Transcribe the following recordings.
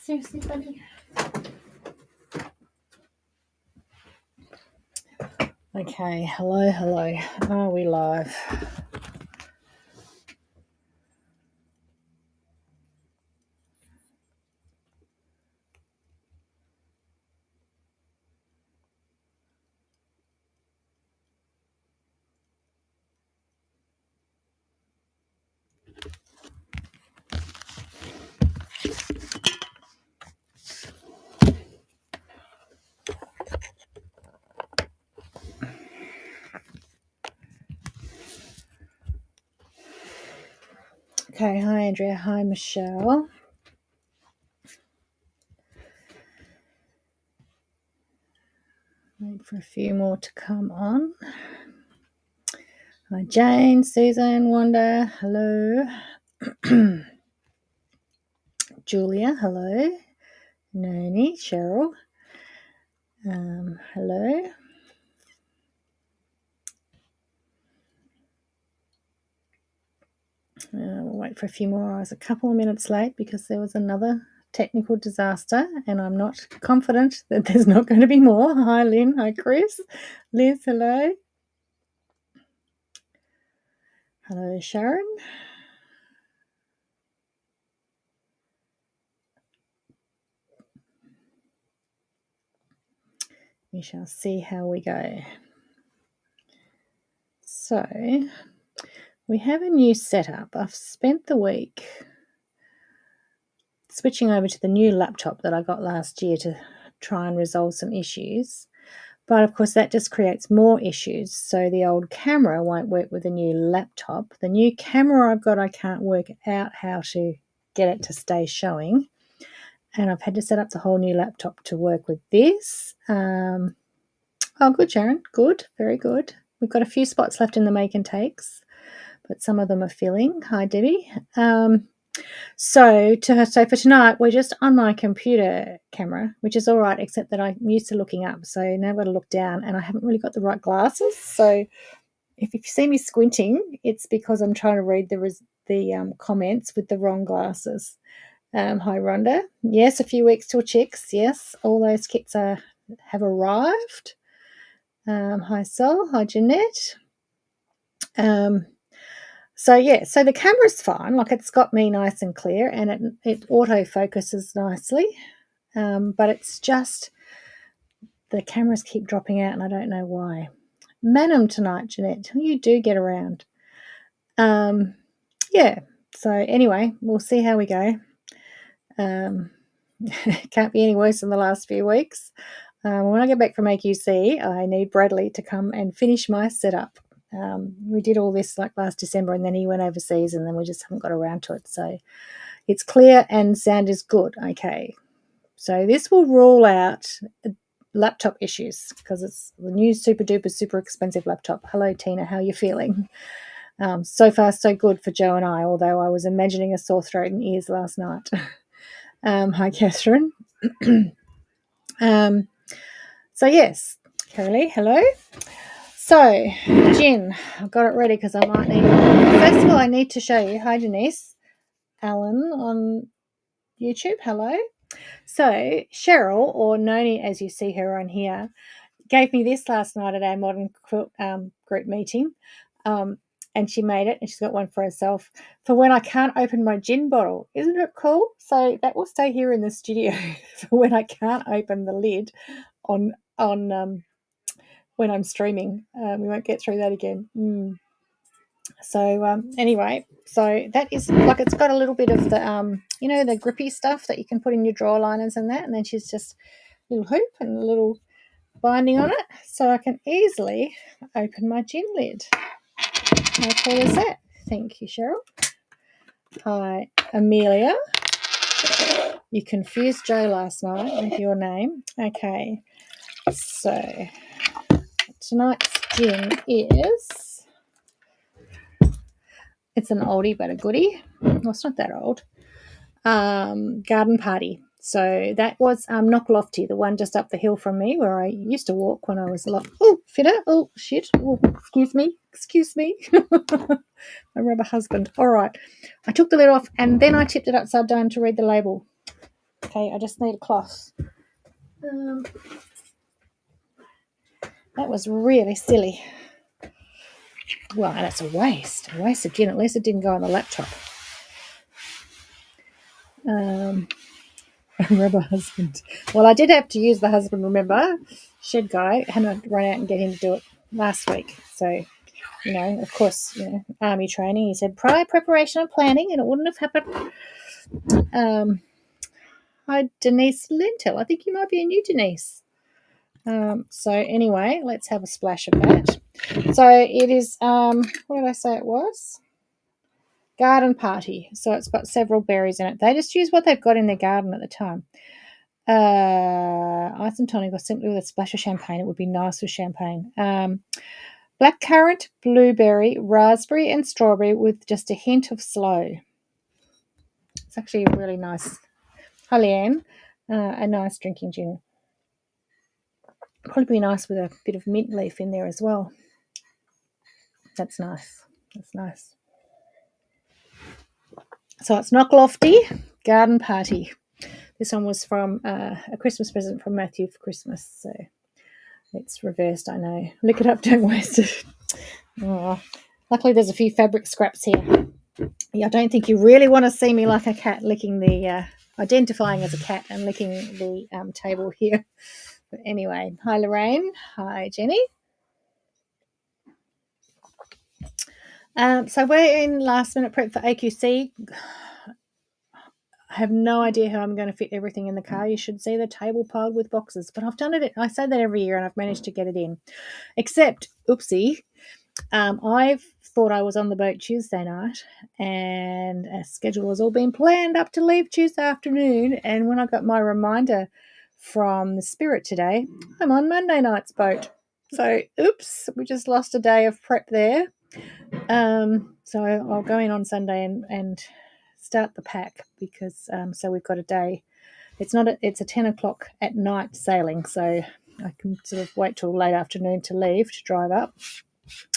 Seriously, buddy? Okay, hello. Are we live? Okay, hi Andrea, hi Michelle. Wait for a few more to come on. Hi Jane, Susan, Wanda, hello. Julia, hello. Noni, Cheryl, hello. We'll wait for a few more. I was a couple of minutes late because there was another technical disaster, and I'm not confident that there's not going to be more. Hi Lynn, hi Chris. Liz, hello. Hello Sharon. We shall see how we go. So we have a new setup. I've spent the week switching over to the new laptop that I got last year to try and resolve some issues. But of course, that just creates more issues. So the old camera won't work with the new laptop. The new camera I've got, I can't work out how to get it to stay showing. And I've had to set up the whole new laptop to work with this. Oh, good, Sharon. Good. Very good. We've got a few spots left in the make and takes, but some of them are filling. Hi, Debbie. So for tonight, we're just on my computer camera, which is all right, except that I'm used to looking up. So now I've got to look down, and I haven't really got the right glasses. So if you see me squinting, it's because I'm trying to read the comments with the wrong glasses. Hi, Rhonda. Yes, a few weeks till chicks. Yes, all those kits have arrived. Hi, Sol. Hi, Jeanette. So the camera's fine. Like, it's got me nice and clear, and it auto focuses nicely. But it's just the cameras keep dropping out, and I don't know why. Manum tonight, Jeanette. You do get around. Yeah. So anyway, we'll see how we go. Can't be any worse than the last few weeks. When I get back from AQC, I need Bradley to come and finish my setup. We did all this like last December, and then he went overseas, and then we just haven't got around to it. So it's clear and sound is good. Okay. So this will rule out laptop issues because it's the new super duper super expensive laptop. Hello, Tina. How are you feeling? So far, so good for Joe and I, although I was imagining a sore throat and ears last night. Hi, Catherine. So yes, Carolee, hello. So, gin, I've got it ready because I might need it. First of all, I need to show you. Hi, Denise. Alan on YouTube, hello. So, Cheryl, or Noni as you see her on here, gave me this last night at our modern quilt group meeting. And she made it, and she's got one for herself for when I can't open my gin bottle. Isn't it cool? So that will stay here in the studio for when I can't open the lid on when I'm streaming. We won't get through that again. So anyway, so that is like, it's got a little bit of the the grippy stuff that you can put in your drawer liners and that, and then she's just a little hoop and a little binding on it, so I can easily open my gin lid. How cool is that? Thank you, Cheryl. Hi, Amelia. You confused Joe last night with your name. Okay, so tonight's gin is, it's an oldie but a goodie. Well, it's not that old. Garden Party. So that was Knocklofty, the one just up the hill from me where I used to walk when I was a lot. Oh, fitter. Oh, shit. Oh, excuse me. My rubber husband. All right. I took the lid off and then I tipped it upside down to read the label. Okay, I just need a cloth. That was really silly. Well, and it's a waste of gin. At least it didn't go on the laptop. Remember husband. Well, I did have to use the husband, remember? Shed guy. I had to run out and get him to do it last week. So, of course, army training. He said prior preparation and planning, and it wouldn't have happened. Hi, Denise Lentil. I think you might be a new Denise. So anyway, let's have a splash of that. So it is, what did I say it was? Garden party. So it's got several berries in it. They just use what they've got in their garden at the time. Ice and tonic or simply with a splash of champagne. It would be nice with champagne. Blackcurrant, blueberry, raspberry and strawberry with just a hint of sloe. It's actually really nice. Hi, Leanne. A nice drinking gin. Probably be nice with a bit of mint leaf in there as well. That's nice. That's nice. So it's Knocklofty Garden Party. This one was from a Christmas present from Matthew for Christmas. So it's reversed, I know. Lick it up, don't waste it. Oh, luckily there's a few fabric scraps here. Yeah, I don't think you really want to see me like a cat licking the, identifying as a cat and licking the table here. But anyway, hi Lorraine. Hi Jenny. So we're in last minute prep for AQC. I have no idea how I'm going to fit everything in the car. You should see the table piled with boxes. But I've done it. I say that every year and I've managed to get it in. Except, oopsie, I've thought I was on the boat Tuesday night and a schedule was all being planned up to leave Tuesday afternoon. And when I got my reminder from the Spirit today, I'm on Monday night's boat. So, oops, we just lost a day of prep there. So I'll go in on Sunday and start the pack because so we've got a day. It's a 10 o'clock at night sailing, so I can sort of wait till late afternoon to leave to drive up,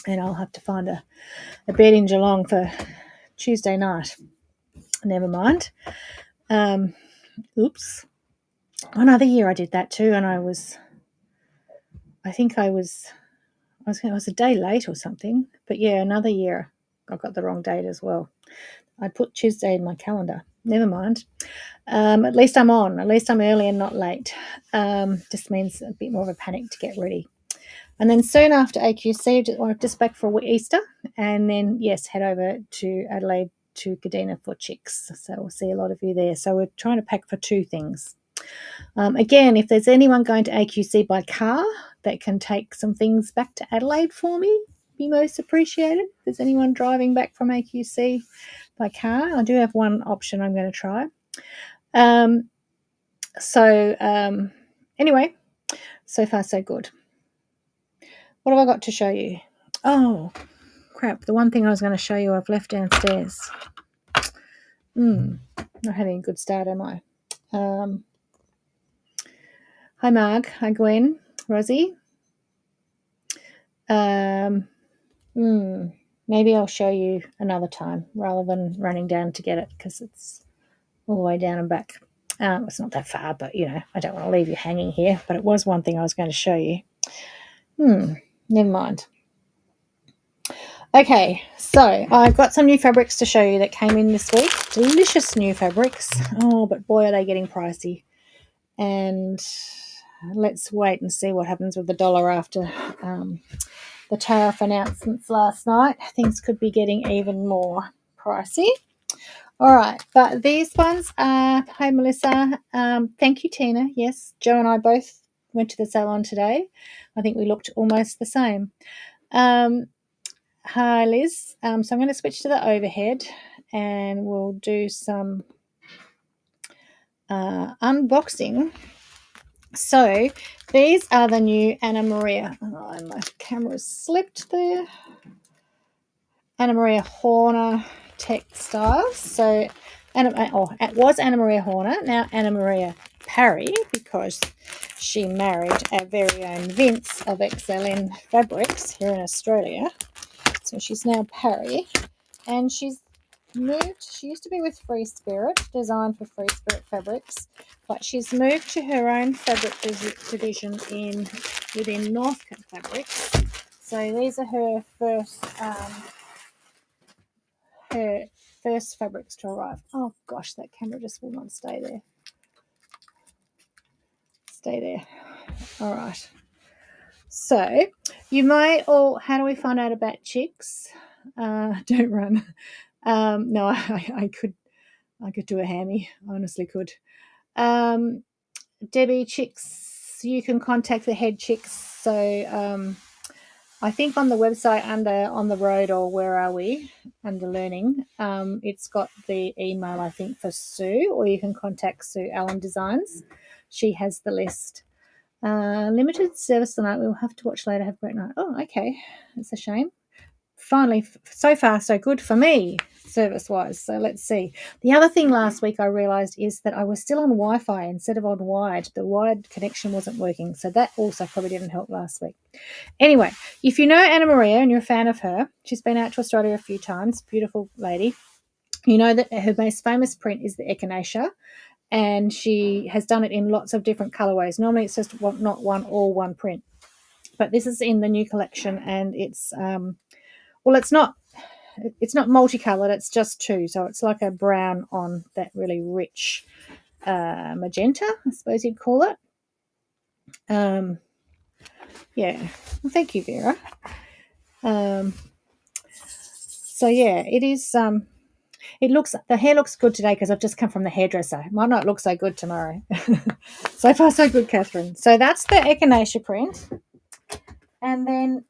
and I'll have to find a bed in Geelong for Tuesday night. Never mind. Oops. Another year I did that too, and I was a day late or something. But yeah, another year I got the wrong date as well. I put Tuesday in my calendar. Never mind. At least I'm on. At least I'm early and not late. Just means a bit more of a panic to get ready. And then soon after AQC, just back for Easter. And then, yes, head over to Adelaide to Kadina for Chicks. So we'll see a lot of you there. So we're trying to pack for two things. Again, if there's anyone going to AQC by car that can take some things back to Adelaide for me, be most appreciated. If there's anyone driving back from AQC by car, I do have one option I'm going to try. Anyway, so far so good. What have I got to show you? Oh, crap. The one thing I was going to show you I've left downstairs. Not having a good start, am I? Hi, Marg. Hi, Gwen. Rosie. Maybe I'll show you another time rather than running down to get it because it's all the way down and back. It's not that far, but, I don't want to leave you hanging here. But it was one thing I was going to show you. Never mind. Okay, so I've got some new fabrics to show you that came in this week. Delicious new fabrics. Oh, but boy, are they getting pricey. And let's wait and see what happens with the dollar after the tariff announcements last night. Things could be getting even more pricey. All right, but these ones are, hi Melissa, thank you Tina. Yes, Joe and I both went to the salon today. I think we looked almost the same. Hi Liz, so I'm going to switch to the overhead and we'll do some unboxing. So these are the new Anna Maria, my camera's slipped there, Anna Maria Horner textiles. So it was Anna Maria Horner, now Anna Maria Parry, because she married our very own Vince of XLN Fabrics here in Australia. So she's now Parry, and she's moved. She used to be with Free Spirit, designed for Free Spirit Fabrics, but she's moved to her own fabric division within Northcote Fabrics. So these are her first fabrics to arrive. Oh gosh, that camera just will not stay there. Stay there. All right. So you may all. How do we find out about chicks? Don't run. No, I could do a hammy. I honestly could. Debbie, chicks, you can contact the head chicks. So I think on the website under On the Road, or where are we, under learning, it's got the email, I think, for Sue, or you can contact Sue Allen Designs. She has the list. Limited service tonight. We'll have to watch later. Have a great night. Oh, okay. It's a shame. Finally, so far, so good for me, service-wise. So let's see. The other thing last week I realised is that I was still on Wi-Fi instead of on wired. The wired connection wasn't working. So that also probably didn't help last week. Anyway, if you know Anna Maria and you're a fan of her, she's been out to Australia a few times. Beautiful lady. You know that her most famous print is the Echinacea, and she has done it in lots of different colorways. Normally it's just not one print, but this is in the new collection, and it's it's not multicolored, it's just two, so it's like a brown on that really rich magenta, I suppose you'd call it. Yeah, well, thank you, Vera. So yeah, it is. The hair looks good today because I've just come from the hairdresser. It might not look so good tomorrow. So far, so good, Catherine. So that's the Echinacea print. And then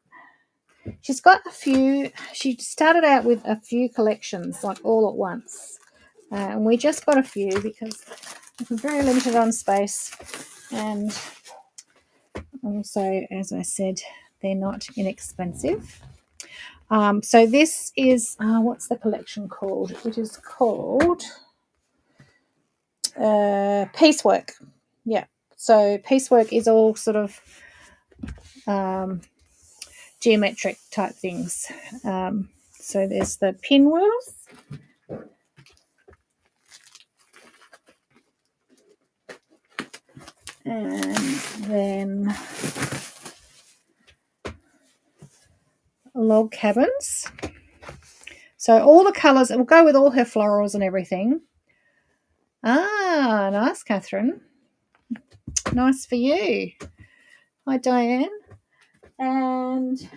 she's got a few. She started out with a few collections, like all at once. And we just got a few because we're very limited on space. And also, as I said, they're not inexpensive. So this is, what's the collection called? It is called Piecework. Yeah. So Piecework is all sort of geometric type things. So there's the pinwheels. And then log cabins. So all the colours, it will go with all her florals and everything. Ah, nice, Catherine. Nice for you. Hi, Diane. And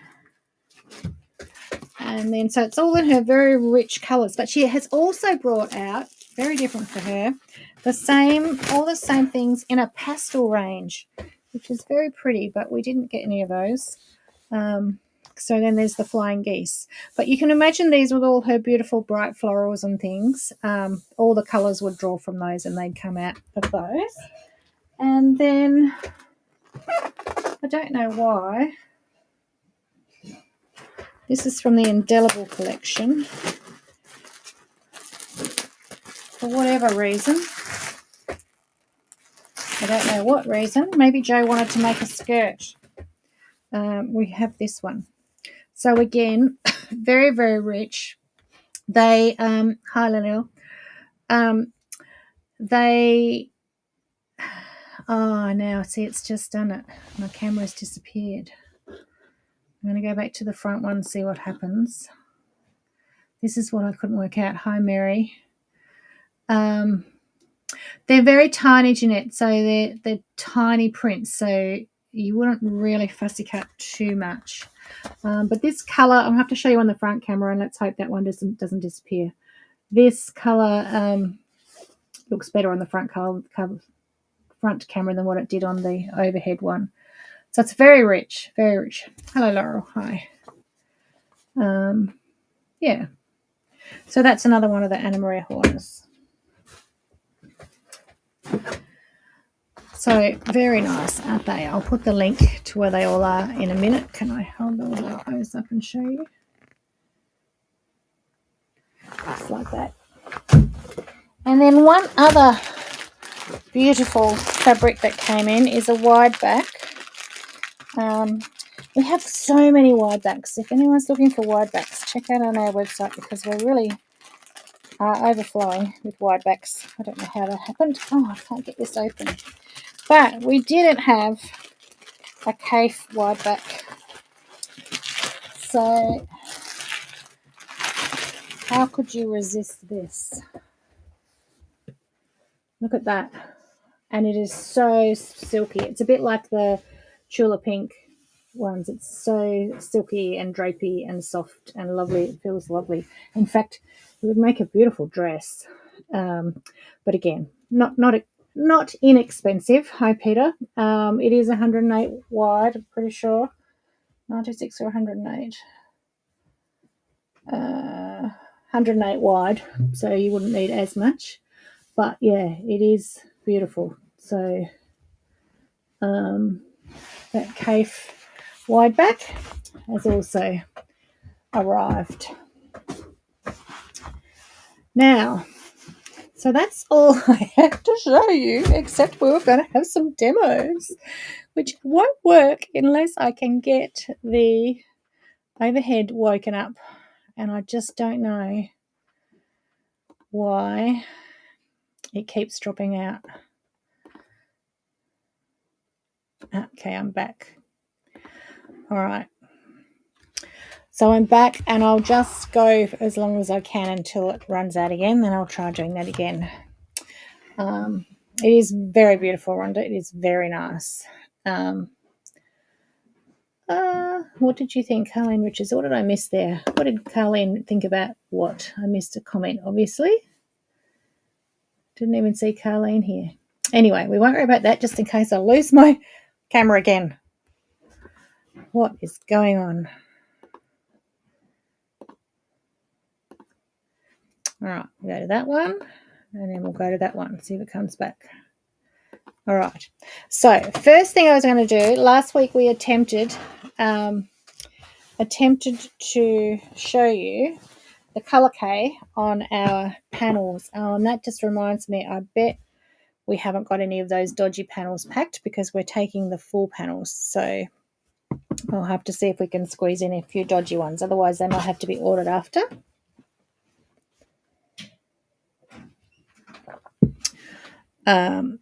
then, so it's all in her very rich colours. But she has also brought out, very different for her, all the same things in a pastel range, which is very pretty, but we didn't get any of those. So then there's the flying geese. But you can imagine these with all her beautiful bright florals and things. All the colours would draw from those and they'd come out of those. And then, I don't know why, this is from the Indelible collection. For whatever reason, I don't know what reason, maybe Jo wanted to make a skirt. We have this one. So again, very, very rich. They, hi Lionel, now see, it's just done it. My camera's disappeared. I'm going to go back to the front one and see what happens. This is what I couldn't work out. Hi, Mary. They're very tiny, Jeanette, so they're tiny prints, so you wouldn't really fussy cut too much. But this colour, I'll have to show you on the front camera, and let's hope that one doesn't disappear. This colour looks better on the front camera than what it did on the overhead one. So it's very rich, very rich. Hello, Laurel. Hi. Yeah. So that's another one of the Anna Maria Horners. So very nice, aren't they? I'll put the link to where they all are in a minute. Can I hold those up and show you? Just like that. And then one other beautiful fabric that came in is a wide back. We have so many wide backs. If anyone's looking for wide backs, check out on our website because we're really are overflowing with wide backs. I don't know how that happened. Oh, I can't get this open. But we didn't have a Kaffe wide back. So how could you resist this? Look at that. And it is so silky. It's a bit like the Chula Pink ones. It's so silky and drapey and soft and lovely. It feels lovely. In fact, it would make a beautiful dress. But again, not inexpensive. Hi, Peter. It is 108 wide, I'm pretty sure. 96 or 108. 108 wide, so you wouldn't need as much. But yeah, it is beautiful. So that Kaffe wide back has also arrived. Now, so that's all I have to show you, except we were going to have some demos, which won't work unless I can get the overhead woken up, and I just don't know why it keeps dropping out. Okay, I'm back. All right. So I'm back, and I'll just go for as long as I can until it runs out again, then I'll try doing that again. It is very beautiful, Rhonda. It is very nice. What did you think, Carleen Richards? What did I miss there? What did Carleen think about what? I missed a comment, obviously. Didn't even see Carleen here. Anyway, we won't worry about that just in case I lose my camera again. What is going on? All right, we'll go to that one, and then we'll go to that one, see if it comes back. All right. So first thing I was going to do, last week we attempted to show you the colour K on our panels. And that just reminds me, I bet we haven't got any of those dodgy panels packed because we're taking the full panels. So I'll have to see if we can squeeze in a few dodgy ones. Otherwise, they might have to be ordered after.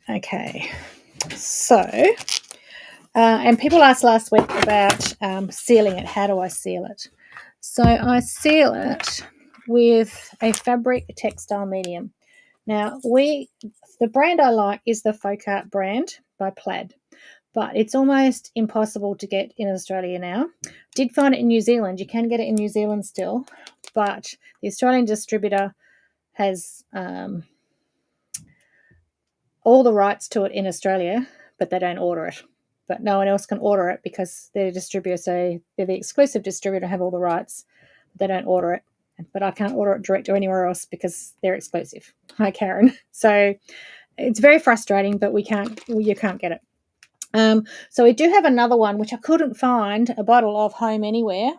Okay. So, and people asked last week about sealing it. How do I seal it? So I seal it with a fabric textile medium. Now, the brand I like is the Folk Art brand by Plaid, but it's almost impossible to get in Australia now. Did find it in New Zealand. You can get it in New Zealand still, but the Australian distributor has all the rights to it in Australia, but they don't order it. But no one else can order it because their distributor say they're the exclusive distributor, have all the rights. They don't order it. But I can't order it direct or anywhere else because they're exclusive. Hi, Karen. So it's very frustrating, but you can't get it. So we do have another one, which I couldn't find a bottle of Home Anywhere.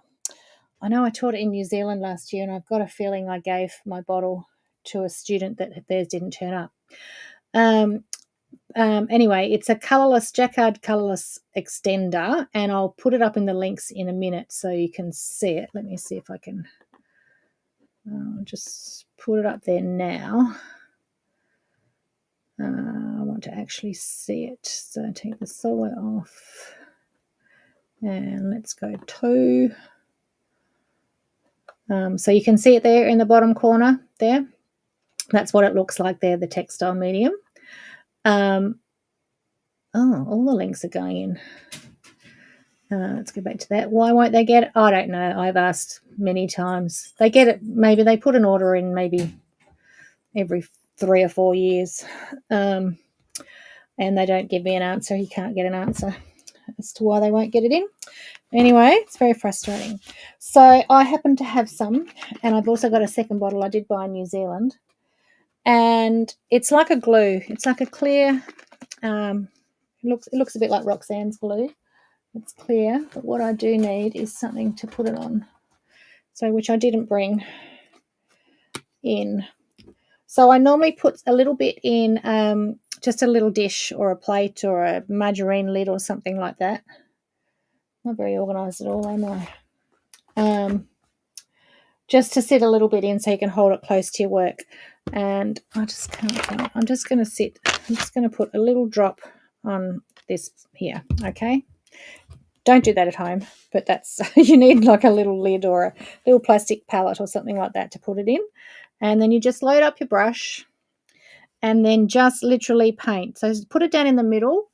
I know I taught it in New Zealand last year, and I've got a feeling I gave my bottle to a student that theirs didn't turn up. Anyway, it's a colourless, jacquard colourless extender, and I'll put it up in the links in a minute so you can see it. Let me see if I can just put it up there now. I want to actually see it. So take the solo off, and let's go to. So you can see it there in the bottom corner there. That's what it looks like there, the textile medium. All the links are going in. Let's go back to that. Why won't they get it? I don't know. I've asked many times. They get it. Maybe they put an order in maybe every 3 or 4 years, and they don't give me an answer. You can't get an answer as to why they won't get it in. Anyway, it's very frustrating. So I happen to have some, and I've also got a second bottle I did buy in New Zealand, and it's like a glue. It's like a clear. It looks a bit like Roxanne's glue. It's clear, but what I do need is something to put it on. So, which I didn't bring in. So I normally put a little bit in just a little dish or a plate or a margarine lid or something like that. Not very organised at all, am I? just to sit a little bit in so you can hold it close to your work. And I'm just going to put a little drop on this here, okay? Don't do that at home, but that's you need like a little lid or a little plastic palette or something like that to put it in. And then you just load up your brush and then just literally paint. So put it down in the middle.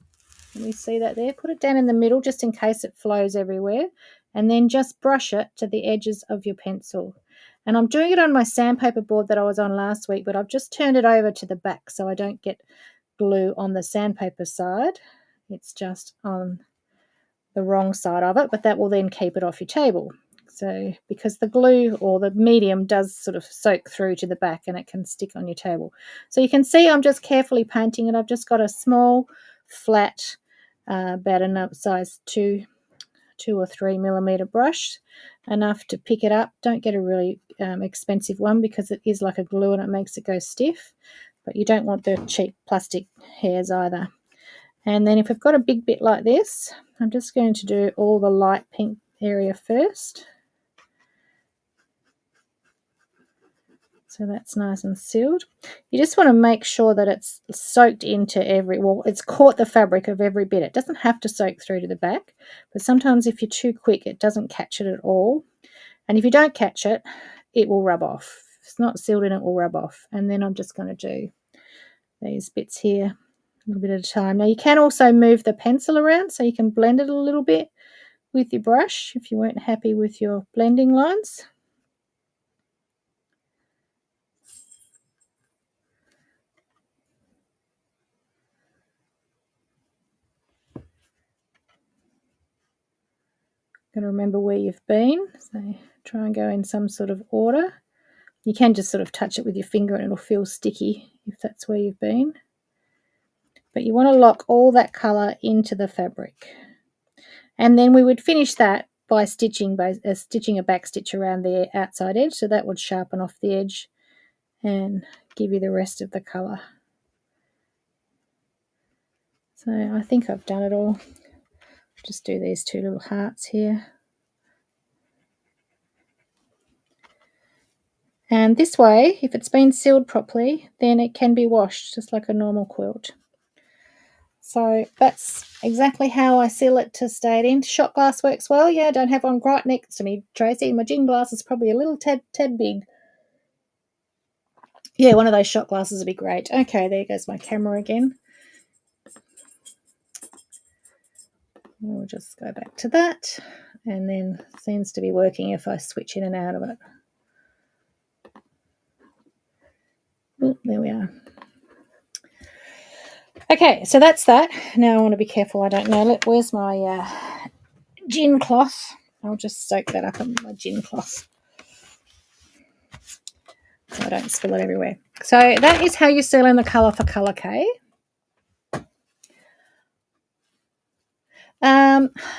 Can we see that there? Put it down in the middle just in case it flows everywhere. And then just brush it to the edges of your pencil. And I'm doing it on my sandpaper board that I was on last week, but I've just turned it over to the back so I don't get glue on the sandpaper side. It's just on the wrong side of it, but that will then keep it off your table. So because the glue or the medium does sort of soak through to the back and it can stick on your table. So you can see I'm just carefully painting it. I've just got a small flat about a size 2 or 3 millimeter brush, enough to pick it up. Don't get a really expensive one because it is like a glue and it makes it go stiff, but you don't want the cheap plastic hairs either. And then if I've got a big bit like this, I'm just going to do all the light pink area first. So that's nice and sealed. You just want to make sure that it's soaked into it's caught the fabric of every bit. It doesn't have to soak through to the back, but sometimes if you're too quick, it doesn't catch it at all. And if you don't catch it, it will rub off. If it's not sealed in, it will rub off. And then I'm just going to do these bits here a little bit at a time. Now you can also move the pencil around so you can blend it a little bit with your brush if you weren't happy with your blending lines. Got to remember where you've been, so try and go in some sort of order. You can just sort of touch it with your finger and it'll feel sticky if that's where you've been. But you want to lock all that colour into the fabric. And then we would finish that by stitching a back stitch around the outside edge, so that would sharpen off the edge and give you the rest of the colour. So I think I've done it all. Just do these 2 little hearts here. And this way, if it's been sealed properly, then it can be washed just like a normal quilt. So that's exactly how I seal it to stay it in. Shot glass works well. Yeah, I don't have one right next to me, Tracy. My gin glass is probably a little tad big. Yeah, one of those shot glasses would be great. Okay, there goes my camera again. We'll just go back to that, and then it seems to be working if I switch in and out of it. Oh, there we are. Okay, so that's that. Now I want to be careful I don't nail it. Where's my gin cloth? I'll just soak that up in my gin cloth so I don't spill it everywhere. So that is how you seal in the colour for Colour K.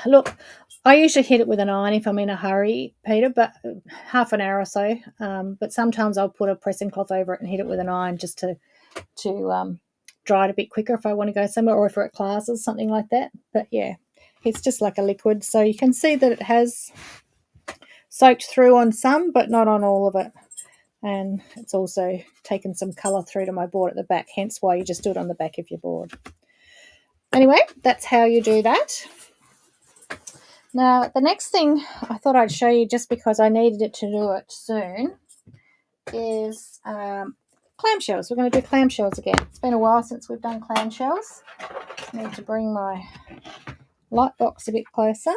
Look, I usually hit it with an iron if I'm in a hurry, Peter, but half an hour or so. But sometimes I'll put a pressing cloth over it and hit it with an iron just to dry it a bit quicker if I want to go somewhere, or if we're at classes, something like that. But yeah, it's just like a liquid. So you can see that it has soaked through on some, but not on all of it. And it's also taken some colour through to my board at the back, hence why you just do it on the back of your board. Anyway, that's how you do that. Now, the next thing I thought I'd show you, just because I needed it to do it soon, is clamshells. We're going to do clamshells again. It's been a while since we've done clamshells. I need to bring my light box a bit closer.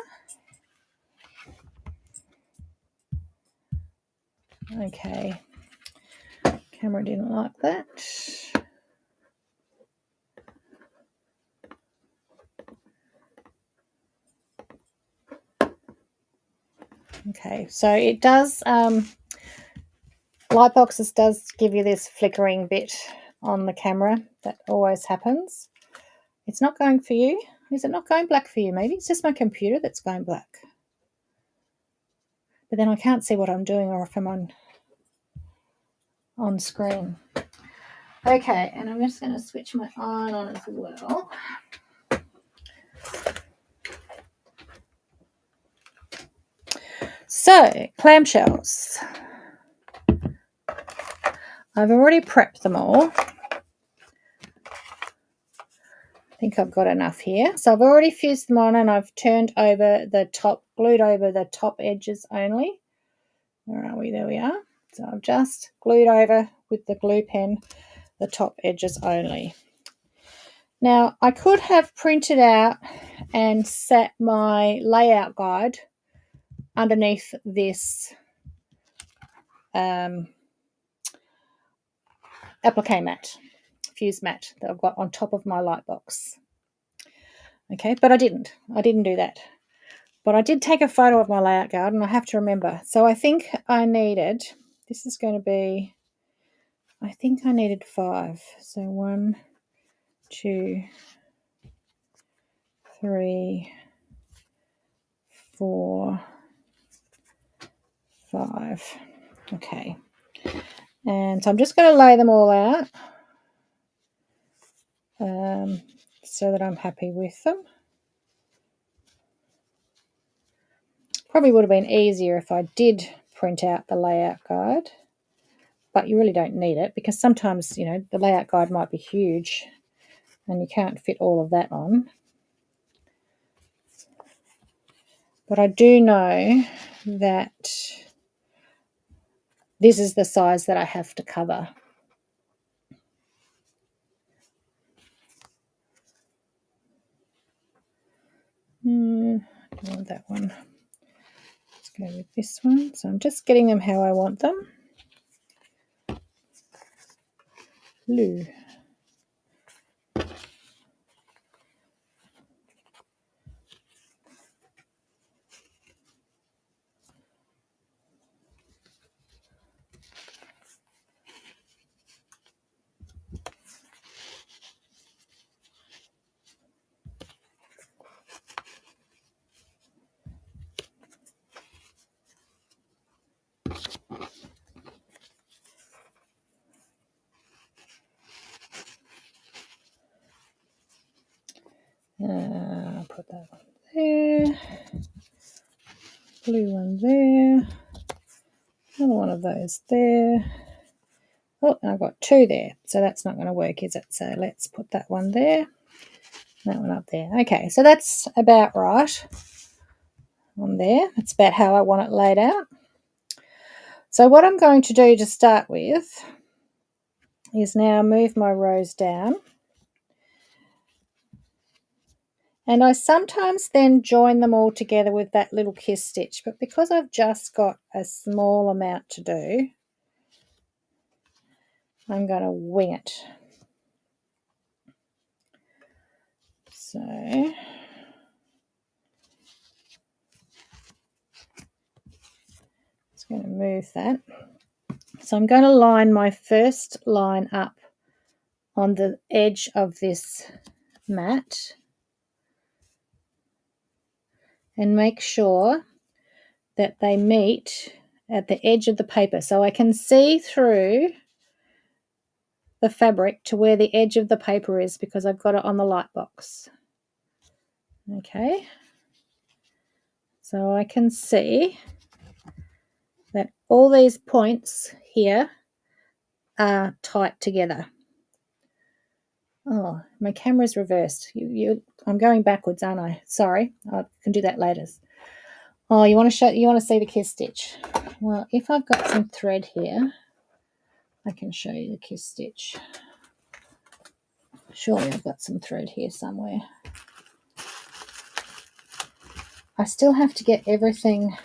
Okay. Camera didn't like that. Okay, so it does, light boxes does give you this flickering bit on the camera. That always happens. It's not going for you. Is it not going black for you? Maybe it's just my computer that's going black. But then I can't see what I'm doing, or if I'm on screen. Okay, and I'm just going to switch my iron on as well. So, clamshells. I've already prepped them all. I think I've got enough here. So I've already fused them on and I've turned over the top, glued over the top edges only. Where are we? There we are. So I've just glued over with the glue pen the top edges only. Now I could have printed out and set my layout guide underneath this applique mat, fuse mat that I've got on top of my light box. Okay, but I didn't do that. But I did take a photo of my layout guide and I have to remember. So I think I needed, this is going to be, I think I needed 5. So 1, 2, 3, 4, 5. Okay. And so I'm just going to lay them all out so that I'm happy with them. Probably would have been easier if I did print out the layout guide, but you really don't need it because sometimes, the layout guide might be huge and you can't fit all of that on. But I do know that this is the size that I have to cover. I don't want that one. Let's go with this one. So I'm just getting them how I want them. Blue. Put that one there. Blue one there. Another one of those there. Oh, and I've got 2 there, so that's not going to work, is it? So let's put that one there, that one up there. Okay, so that's about right on there. That's about how I want it laid out. So what I'm going to do to start with is now move my rows down. And I sometimes then join them all together with that little kiss stitch, but because I've just got a small amount to do, I'm going to wing it. So just going to move that. So I'm going to line my first line up on the edge of this mat and make sure that they meet at the edge of the paper so I can see through the fabric to where the edge of the paper is because I've got it on the light box. Okay, so I can see that all these points here are tight together. Oh, my camera's reversed. I'm going backwards, aren't I? Sorry, I can do that later. Oh, you want to see the kiss stitch? Well, if I've got some thread here, I can show you the kiss stitch. Surely I've got some thread here somewhere. I still have to get everything,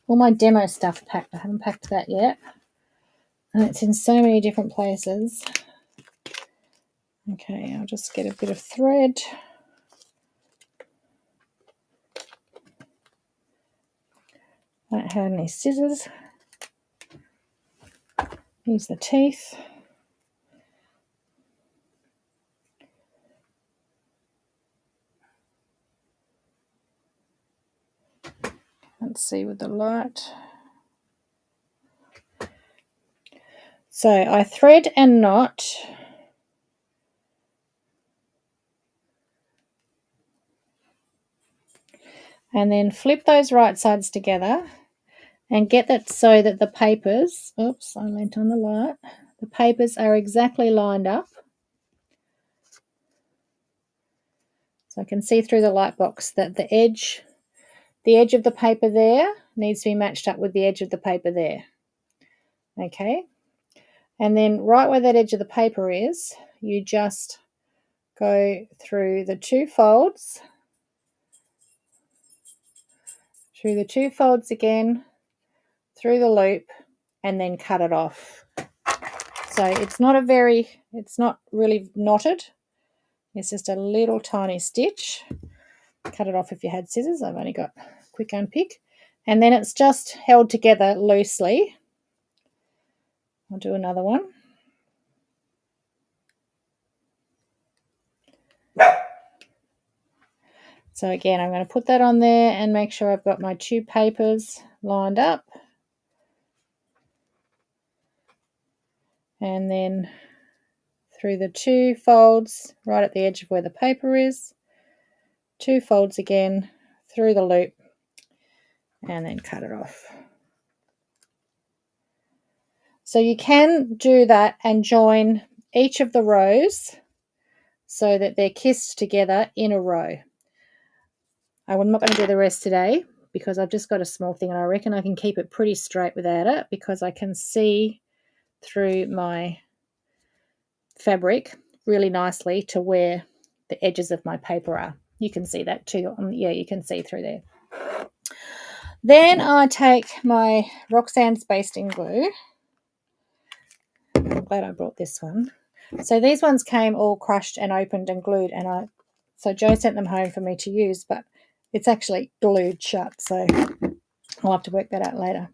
all my demo stuff packed. I haven't packed that yet. And it's in so many different places. Okay, I'll just get a bit of thread. I don't have any scissors. Use the teeth. Let's see with the light. So I thread and knot. And then flip those right sides together and get that so that the papers, oops, I leant on the light, the papers are exactly lined up. So I can see through the light box that the edge of the paper there needs to be matched up with the edge of the paper there. Okay, and then right where that edge of the paper is, you just go through the two folds, again, through the loop, and then cut it off. So it's not really knotted. It's just a little tiny stitch. Cut it off if you had scissors. I've only got quick unpick. And then it's just held together loosely. I'll do another one. So again, I'm going to put that on there and make sure I've got my two papers lined up. And then through the two folds, right at the edge of where the paper is, two folds again, through the loop, and then cut it off. So you can do that and join each of the rows so that they're kissed together in a row. I'm not going to do the rest today because I've just got a small thing and I reckon I can keep it pretty straight without it because I can see through my fabric really nicely to where the edges of my paper are. You can see that too. Yeah, you can see through there. Then I take my Roxanne's basting glue. I'm glad I brought this one. So these ones came all crushed and opened and glued, and so Jo sent them home for me to use, but it's actually glued shut, so I'll have to work that out later.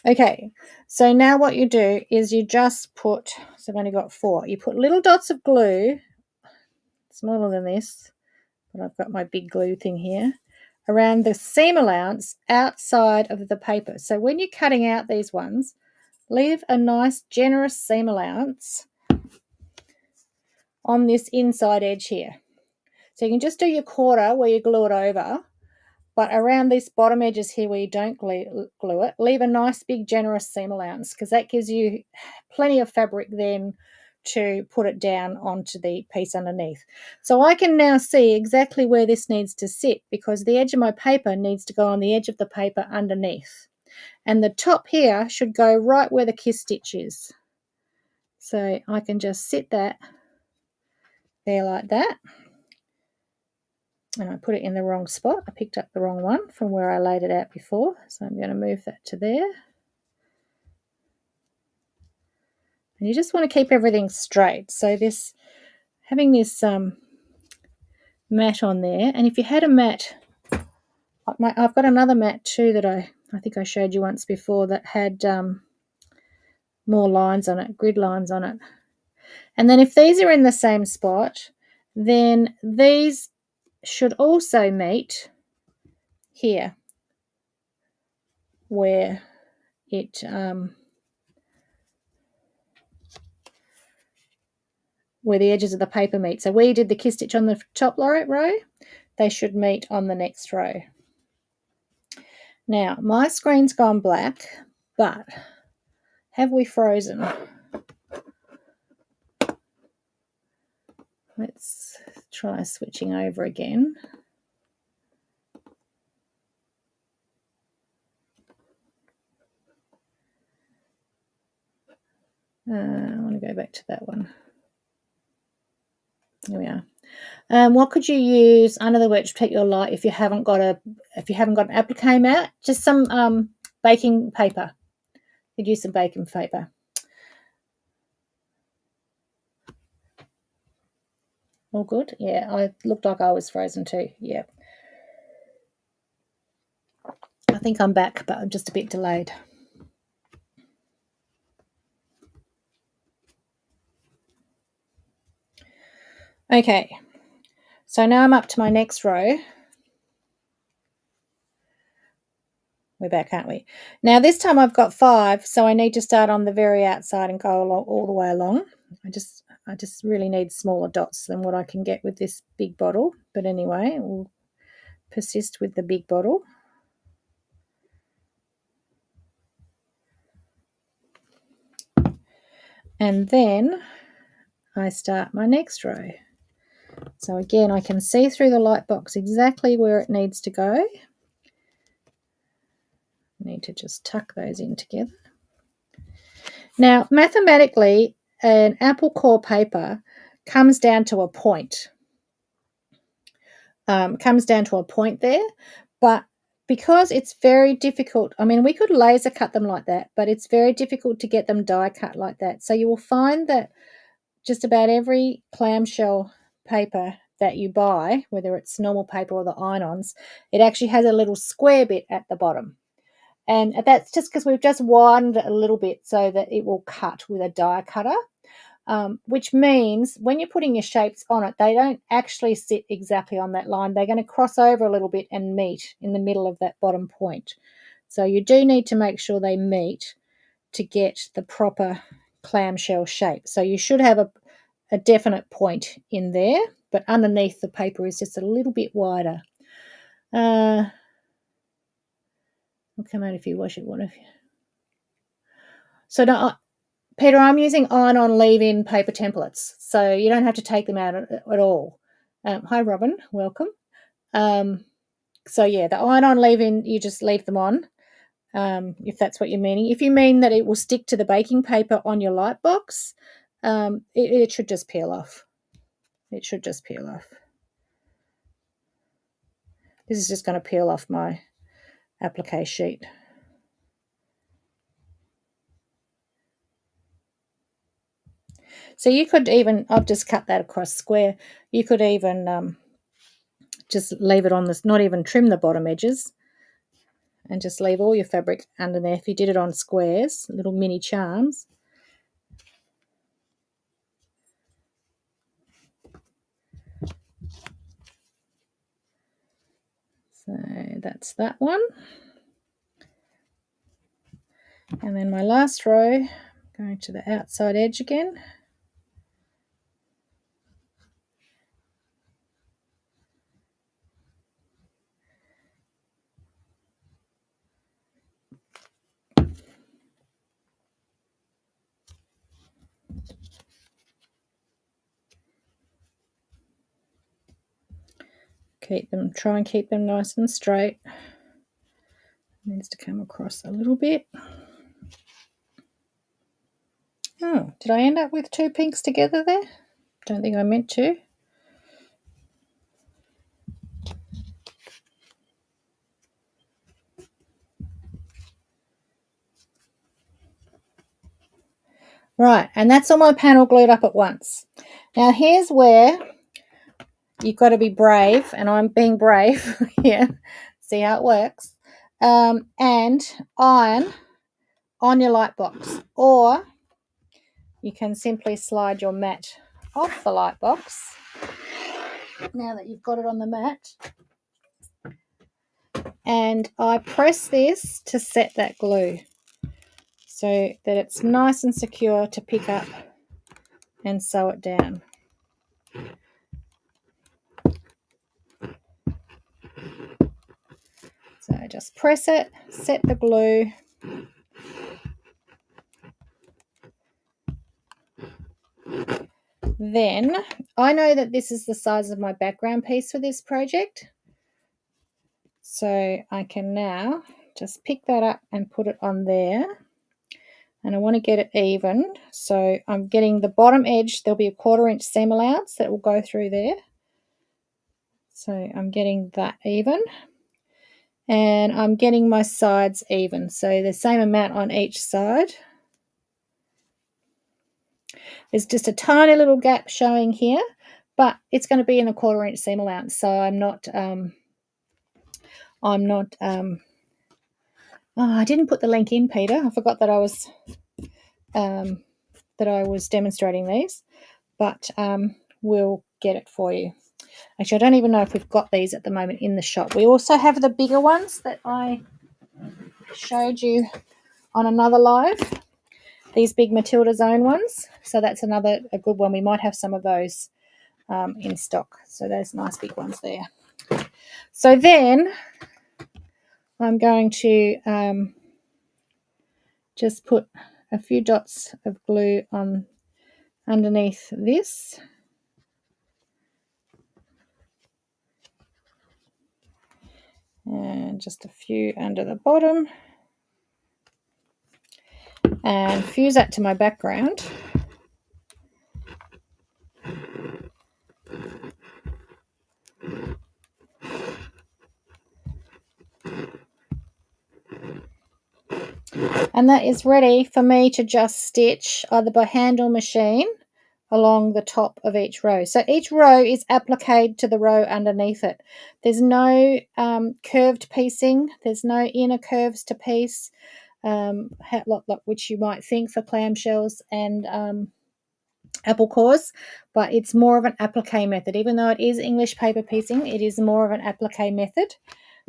Okay, so now what you do is you just put, so I've only got 4, you put little dots of glue, smaller than this, but I've got my big glue thing here, around the seam allowance outside of the paper. So when you're cutting out these ones, leave a nice generous seam allowance on this inside edge here. So you can just do your quarter where you glue it over, but around these bottom edges here where you don't glue it, leave a nice big generous seam allowance because that gives you plenty of fabric then to put it down onto the piece underneath. So I can now see exactly where this needs to sit because the edge of my paper needs to go on the edge of the paper underneath. And the top here should go right where the kiss stitch is. So I can just sit that there like that. And I put it in the wrong spot. I picked up the wrong one from where I laid it out before. So I'm going to move that to there. And you just want to keep everything straight. So having this mat on there, and if you had a mat, I've got another mat too that I think I showed you once before that had more lines on it, grid lines on it. And then if these are in the same spot, then these should also meet here where it where the edges of the paper meet. So where you did the kiss stitch on the top row, they should meet on the next row. Now, my screen's gone black, but have we frozen? Let's try switching over again. I want to go back to that one. There we are. What could you use under the work to protect your light if you haven't got an applique mat? Just some baking paper. You could use some baking paper. All good? Yeah, I looked like I was frozen too. Yeah. I think I'm back, but I'm just a bit delayed. Okay, so now I'm up to my next row. We're back, aren't we? Now this time I've got 5, so I need to start on the very outside and go along all the way along. I just really need smaller dots than what I can get with this big bottle. But anyway, we'll persist with the big bottle. And then I start my next row. So again, I can see through the light box exactly where it needs to go. I need to just tuck those in together. Now, mathematically, an apple core paper comes down to a point. Comes down to a point there, but because it's very difficult, I mean, we could laser cut them like that, but it's very difficult to get them die cut like that. So you will find that just about every clamshell paper that you buy, whether it's normal paper or the iron-ons, it actually has a little square bit at the bottom. And that's just because we've just widened it a little bit so that it will cut with a die cutter. Which means when you're putting your shapes on it, they don't actually sit exactly on that line. They're going to cross over a little bit and meet in the middle of that bottom point. So you do need to make sure they meet to get the proper clamshell shape. So you should have a definite point in there, but underneath the paper is just a little bit wider. I'll come out if you wash it, one of you. So now, Peter, I'm using iron-on leave-in paper templates, so you don't have to take them out at all. Hi, Robin. Welcome. So, yeah, the iron-on leave-in, you just leave them on, if that's what you're meaning. If you mean that it will stick to the baking paper on your light box, it should just peel off. It should just peel off. This is just going to peel off my applique sheet. So you could even, I've just cut that across square, you could even just leave it on this, not even trim the bottom edges, and just leave all your fabric under there. If you did it on squares, little mini charms. So that's that one. And then my last row, going to the outside edge again. Try and keep them nice and straight. It needs to come across a little bit. Oh, did I end up with two pinks together there? Don't think I meant to. Right, and that's all my panel glued up at once. Now here's where you've got to be brave, and I'm being brave here. See how it works. And iron on your light box, or you can simply slide your mat off the light box now that you've got it on the mat. And I press this to set that glue so that it's nice and secure to pick up and sew it down. So just press it, set the glue. Then I know that this is the size of my background piece for this project. So I can now just pick that up and put it on there. And I want to get it even. So I'm getting the bottom edge. There'll be a 1/4 inch seam allowance that will go through there. So I'm getting that even. And I'm getting my sides even. So the same amount on each side. There's just a tiny little gap showing here, but it's going to be in the 1/4 inch seam allowance. So I'm not oh, I didn't put the link in, Peter. I forgot that I was demonstrating these, but we'll get it for you. Actually, I don't even know if we've got these at the moment in the shop. We also have the bigger ones that I showed you on another live. These big Matilda Zone ones. So that's a good one. We might have some of those in stock. So those nice big ones there. So then I'm going to just put a few dots of glue on underneath this. And just a few under the bottom. And fuse that to my background. And that is ready for me to just stitch either by hand or machine along the top of each row. So each row is appliqued to the row underneath it. There's no curved piecing. There's no inner curves to piece, which you might think for clamshells and apple cores, but it's more of an applique method. Even though it is English paper piecing, it is more of an applique method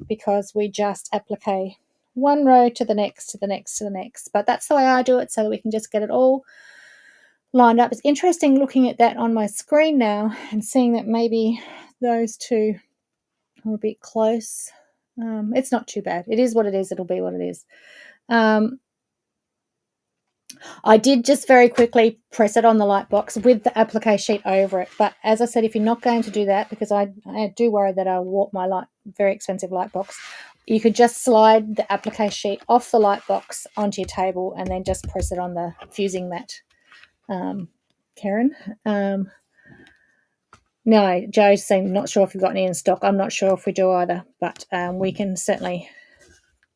because we just applique one row to the next, to the next, to the next. But that's the way I do it, so that we can just get it all lined up. It's interesting looking at that on my screen now and seeing that maybe those two are a bit close. It's not too bad. It is what it is. It'll be what it is. I did just very quickly press it on the light box with the applique sheet over it. But as I said, if you're not going to do that, because I do worry that I'll warp my very expensive light box, you could just slide the applique sheet off the light box onto your table and then just press it on the fusing mat. Karen? No, Joe's saying not sure if we've got any in stock. I'm not sure if we do either, but we can certainly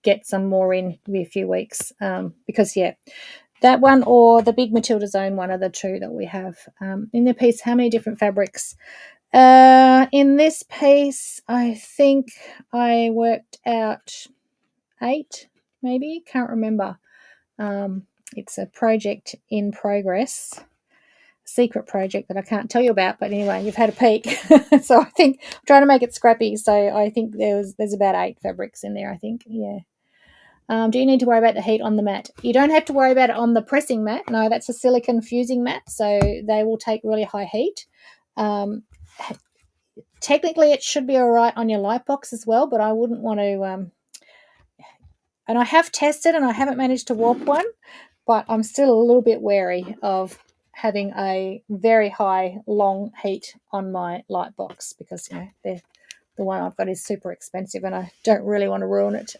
get some more in a few weeks because, yeah, that one or the big Matilda Zone one are the two that we have in the piece. How many different fabrics? In this piece, I think I worked out 8, maybe. Can't remember. It's a project in progress, secret project that I can't tell you about. But anyway, you've had a peek. So I think I'm trying to make it scrappy. So I think there's about 8 fabrics in there, I think. Yeah. Do you need to worry about the heat on the mat? You don't have to worry about it on the pressing mat. No, that's a silicone fusing mat, so they will take really high heat. Technically, it should be all right on your light box as well, but I wouldn't want to... and I have tested and I haven't managed to warp one, but I'm still a little bit wary of having a very high, long heat on my light box because, you know, the one I've got is super expensive and I don't really want to ruin it.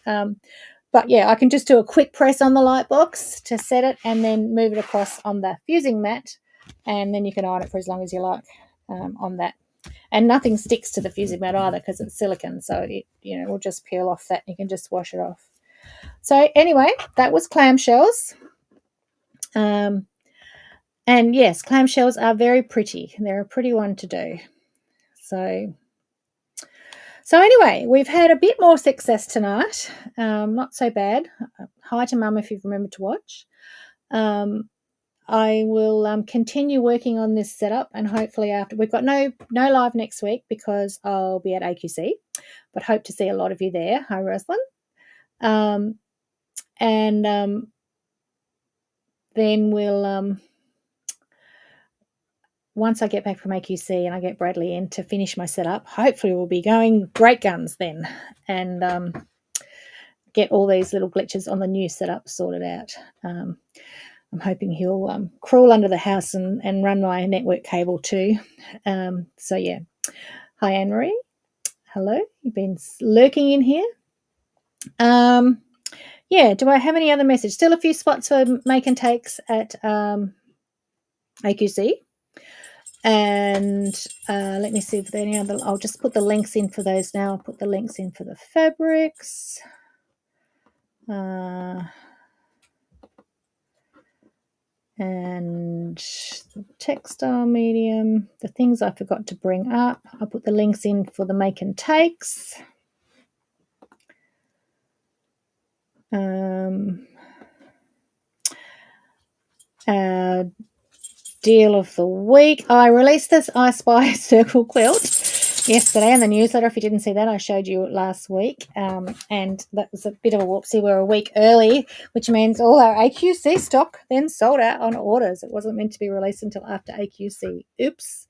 But yeah, I can just do a quick press on the light box to set it and then move it across on the fusing mat, and then you can iron it for as long as you like on that. And nothing sticks to the fusing mat either because it's silicone, so it will just peel off that and you can just wash it off. So anyway, that was clamshells. And yes, clamshells are very pretty. They're a pretty one to do. So anyway, we've had a bit more success tonight. Not so bad. Hi to Mum if you've remembered to watch. I will continue working on this setup, and hopefully after we've got no live next week because I'll be at AQC, but hope to see a lot of you there. Hi, Rosalind. Then we'll once I get back from AQC and I get Bradley in to finish my setup, hopefully we'll be going great guns then and get all these little glitches on the new setup sorted out. I'm hoping he'll crawl under the house and run my network cable too. So, yeah. Hi, Anne-Marie. Hello. You've been lurking in here. Yeah, do I have any other message? Still a few spots for make and takes at AQC. And let me see if there are any other. I'll just put the links in for those now. I'll put the links in for the fabrics. And the textile medium, the things I forgot to bring up. I'll put the links in for the make and takes. Deal of the week. I released this I Spy circle quilt yesterday in the newsletter. If you didn't see that, I showed you it last week. And that was a bit of a whoopsie. We're a week early, which means all our AQC stock then sold out on orders. It wasn't meant to be released until after AQC. Oops.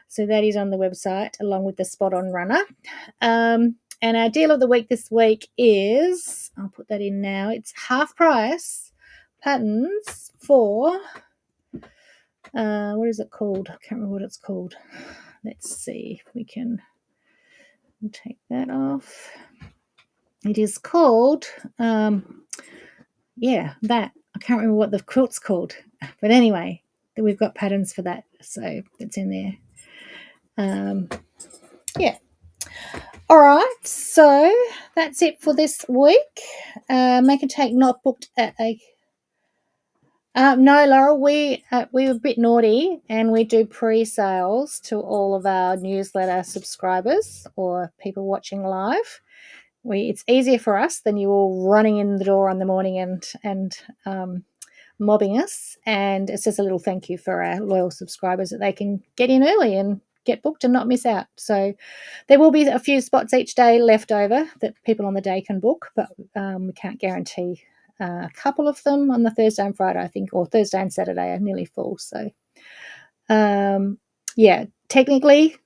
So that is on the website along with the spot on runner. And our deal of the week this week is, I'll put that in now, it's half price patterns for, what is it called? I can't remember what it's called. Let's see if we can take that off. It is called, yeah, that. I can't remember what the quilt's called. But anyway, we've got patterns for that. So it's in there. Yeah. All right. So that's it for this week. Make and Take not booked at a... no, Laurel, we were a bit naughty and we do pre-sales to all of our newsletter subscribers or people watching live. It's easier for us than you all running in the door in the morning and mobbing us. And it's just a little thank you for our loyal subscribers that they can get in early and get booked and not miss out. So there will be a few spots each day left over that people on the day can book, but we can't guarantee a couple of them on the Thursday and Friday, I think, or Thursday and Saturday are nearly full. So, yeah, technically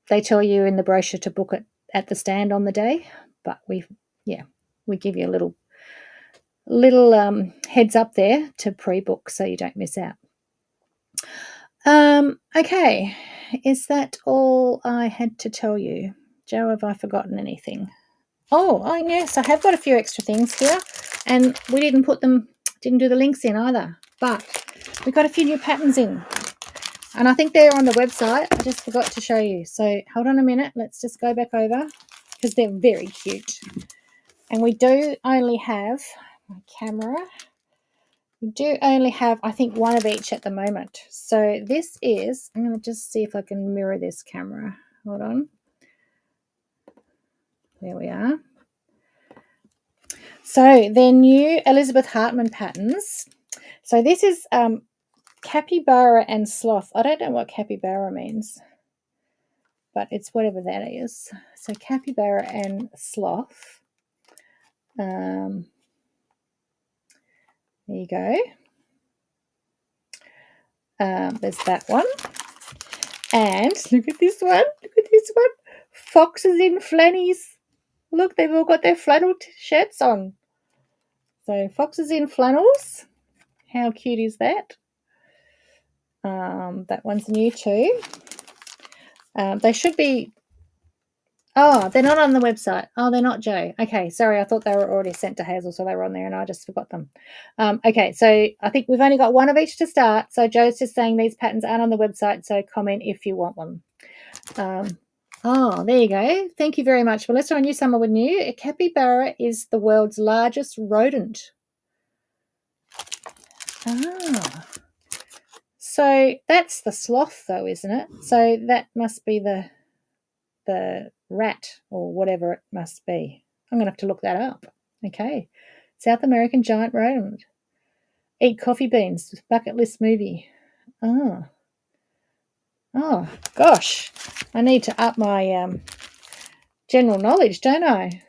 they tell you in the brochure to book it at the stand on the day, but we give you a little heads up there to pre-book so you don't miss out. Okay, is that all I had to tell you? Jo, have I forgotten anything? Oh, yes, I have got a few extra things here, and we didn't do the links in either, but we got a few new patterns in, and I think they're on the website. I just forgot to show you. So hold on a minute. Let's just go back over because they're very cute, and we do only have my camera. We do only have, I think, one of each at the moment. So this is, I'm going to just see if I can mirror this camera. Hold on. There we are. So they're new Elizabeth Hartman patterns. So this is capybara and sloth. I don't know what capybara means, but it's whatever that is. So capybara and sloth. There you go. There's that one. And look at this one. Look at this one. Foxes in flannies. Look, they've all got their flannel shirts on. So foxes in flannels. How cute is that? That one's new too. They should be... Oh, they're not on the website. Oh, they're not, Jo. Okay, sorry. I thought they were already sent to Hazel, so they were on there and I just forgot them. Okay, so I think we've only got one of each to start. So Jo's just saying these patterns aren't on the website, so comment if you want one. Oh, there you go. Thank you very much. Well, let's try a new summer with new. A capybara is the world's largest rodent. Ah. So that's the sloth, though, isn't it? So that must be the rat or whatever it must be. I'm going to have to look that up. Okay. South American giant rodent. Eat coffee beans. Bucket list movie. Oh, gosh. I need to up my general knowledge, don't I?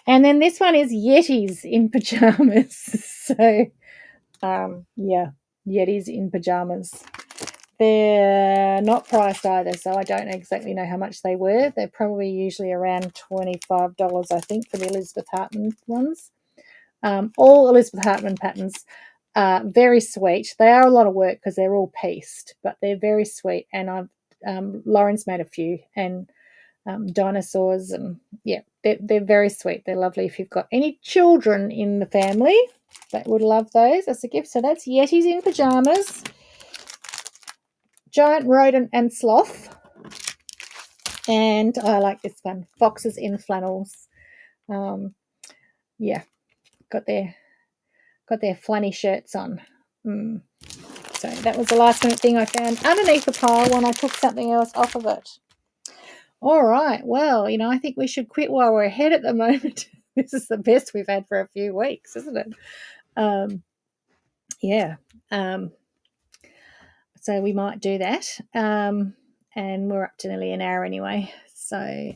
And then this one is Yetis in pajamas. So, yeah, Yetis in pajamas. They're not priced either, so I don't exactly know how much they were. They're probably usually around $25, I think, for the Elizabeth Hartman ones. All Elizabeth Hartman patterns are very sweet. They are a lot of work because they're all pieced, but they're very sweet. And Lauren's made a few, and dinosaurs, and yeah, they're very sweet. They're lovely. If you've got any children in the family, they would love those as a gift. So that's Yetis in pajamas. Giant rodent and sloth, and I like this one, foxes in flannels. Yeah, got their flanny shirts on. So that was the last minute thing I found underneath the pile when I took something else off of it. All right, well, I think we should quit while we're ahead at the moment. This is the best we've had for a few weeks, isn't it? Yeah. So we might do that. And we're up to nearly an hour anyway. So,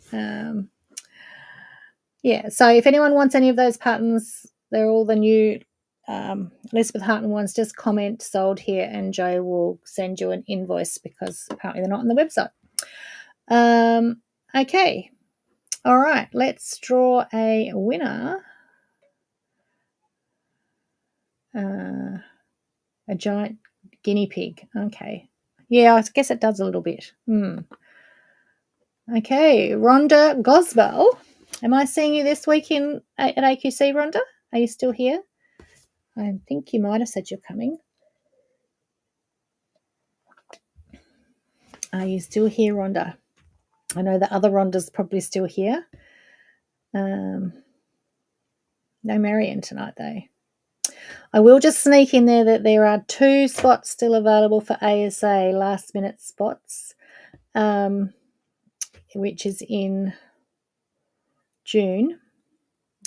yeah. So if anyone wants any of those patterns, they're all the new Elizabeth Hartman ones. Just comment sold here and Jo will send you an invoice because apparently they're not on the website. Okay. All right. Let's draw a winner. A giant guinea pig. Okay. Yeah, I guess it does a little bit. Okay, Rhonda Goswell. Am I seeing you this week at AQC, Rhonda? Are you still here? I think you might have said you're coming. Are you still here, Rhonda? I know the other Rhonda's probably still here. No Marion tonight, though. I will just sneak in there that there are 2 spots still available for ASA, last-minute spots, which is in June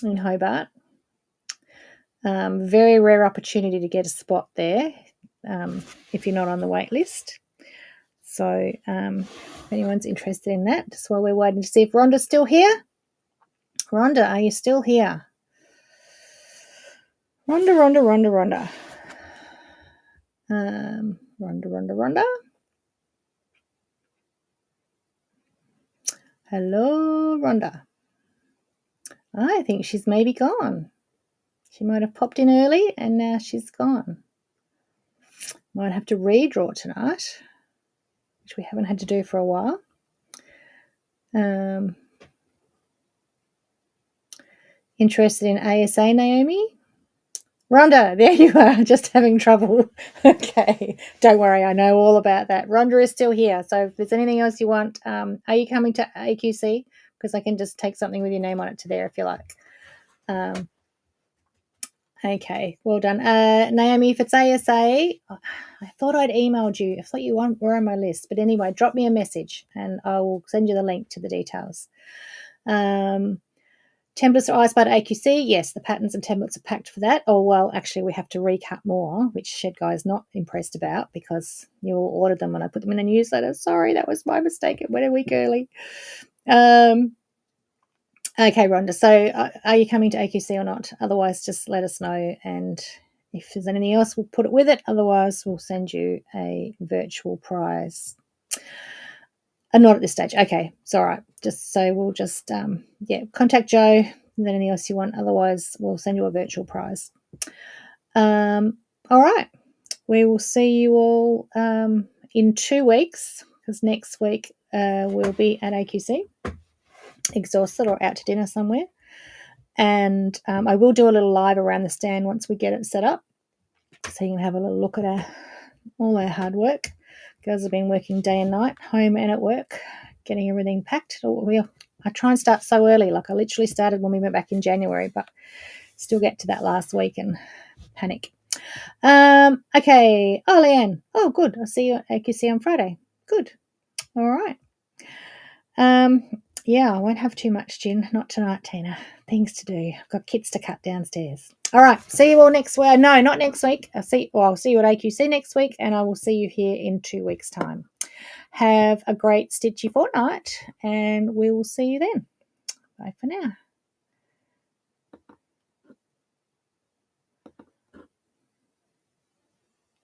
in Hobart. Very rare opportunity to get a spot there if you're not on the wait list. So if anyone's interested in that, just while we're waiting to see if Rhonda's still here. Rhonda, are you still here? Rhonda. Rhonda. Hello, Rhonda. I think she's maybe gone. She might have popped in early and now she's gone. Might have to redraw tonight, which we haven't had to do for a while. Interested in ASA, Naomi? Rhonda, there you are, just having trouble. Okay, don't worry, I know all about that. Rhonda is still here, so if there's anything else you want, are you coming to AQC? Because I can just take something with your name on it to there if you like. Okay, well done. Naomi, if it's ASA, I thought I'd emailed you. I thought you were on my list. But anyway, drop me a message and I will send you the link to the details. Templates are ice by AQC. Yes, the patterns and templates are packed for that. Oh, well, actually, we have to recut more, which Shed Guy is not impressed about because you all ordered them when I put them in a newsletter. Sorry, that was my mistake. It went a week early. Okay, Rhonda, so are you coming to AQC or not? Otherwise, just let us know. And if there's anything else, we'll put it with it. Otherwise, we'll send you a virtual prize. Not at this stage. Okay, it's all right. Just so we'll just contact Joe. If there's anything else you want, otherwise we'll send you a virtual prize. All right, we will see you all in 2 weeks because next week we'll be at AQC, exhausted or out to dinner somewhere, and I will do a little live around the stand once we get it set up, so you can have a little look at all our hard work. Girls have been working day and night, home and at work, getting everything packed. I try and start so early. Like I literally started when we went back in January, but still get to that last week and panic. Okay. Oh, Leanne. Oh, good. I'll see you at AQC on Friday. Good. All right. Yeah, I won't have too much gin. Not tonight, Tina. Things to do. I've got kits to cut downstairs. All right. See you all next week. No, not next week. I'll see you at AQC next week, and I will see you here in 2 weeks' time. Have a great stitchy fortnight, and we will see you then. Bye for now.